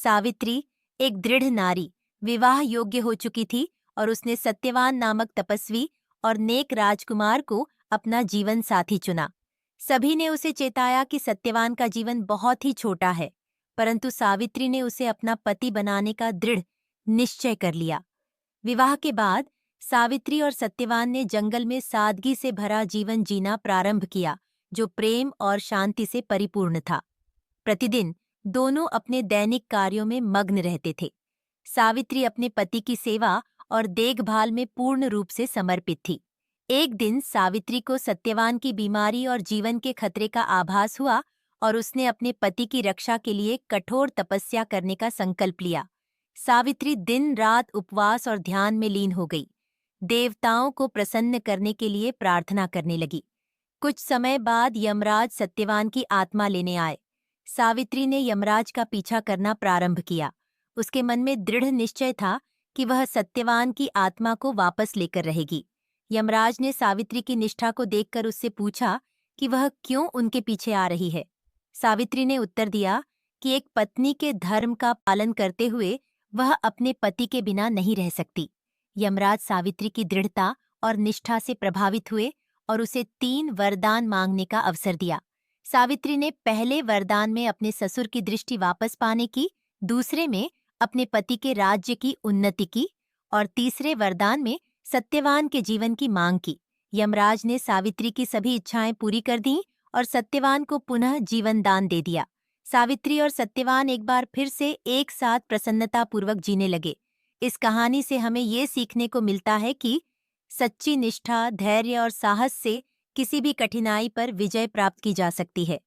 सावित्री एक दृढ़ नारी, विवाह योग्य हो चुकी थी और उसने सत्यवान नामक तपस्वी और नेक राजकुमार को अपना जीवन साथी चुना। सभी ने उसे चेताया कि सत्यवान का जीवन बहुत ही छोटा है, परंतु सावित्री ने उसे अपना पति बनाने का दृढ़ निश्चय कर लिया। विवाह के बाद सावित्री और सत्यवान ने जंगल में सादगी से भरा जीवन जीना प्रारंभ किया, जो प्रेम और शांति से परिपूर्ण था। प्रतिदिन दोनों अपने दैनिक कार्यों में मग्न रहते थे। सावित्री अपने पति की सेवा और देखभाल में पूर्ण रूप से समर्पित थी। एक दिन सावित्री को सत्यवान की बीमारी और जीवन के खतरे का आभास हुआ और उसने अपने पति की रक्षा के लिए कठोर तपस्या करने का संकल्प लिया। सावित्री दिन रात उपवास और ध्यान में लीन हो गई। देवताओं को प्रसन्न करने के लिए प्रार्थना करने लगी। कुछ समय बाद यमराज सत्यवान की आत्मा लेने आए। सावित्री ने यमराज का पीछा करना प्रारंभ किया। उसके मन में दृढ़ निश्चय था कि वह सत्यवान की आत्मा को वापस लेकर रहेगी। यमराज ने सावित्री की निष्ठा को देखकर उससे पूछा कि वह क्यों उनके पीछे आ रही है। सावित्री ने उत्तर दिया कि एक पत्नी के धर्म का पालन करते हुए वह अपने पति के बिना नहीं रह सकती। यमराज सावित्री की दृढ़ता और निष्ठा से प्रभावित हुए और उसे 3 वरदान मांगने का अवसर दिया। सावित्री ने पहले वरदान में अपने ससुर की दृष्टि वापस पाने की, दूसरे में अपने पति के राज्य की उन्नति की और तीसरे वरदान में सत्यवान के जीवन की मांग की। यमराज ने सावित्री की सभी इच्छाएं पूरी कर दीं और सत्यवान को पुनः जीवन दान दे दिया। सावित्री और सत्यवान एक बार फिर से एक साथ प्रसन्नतापूर्वक जीने लगे। इस कहानी से हमें ये सीखने को मिलता है कि सच्ची निष्ठा, धैर्य और साहस से किसी भी कठिनाई पर विजय प्राप्त की जा सकती है।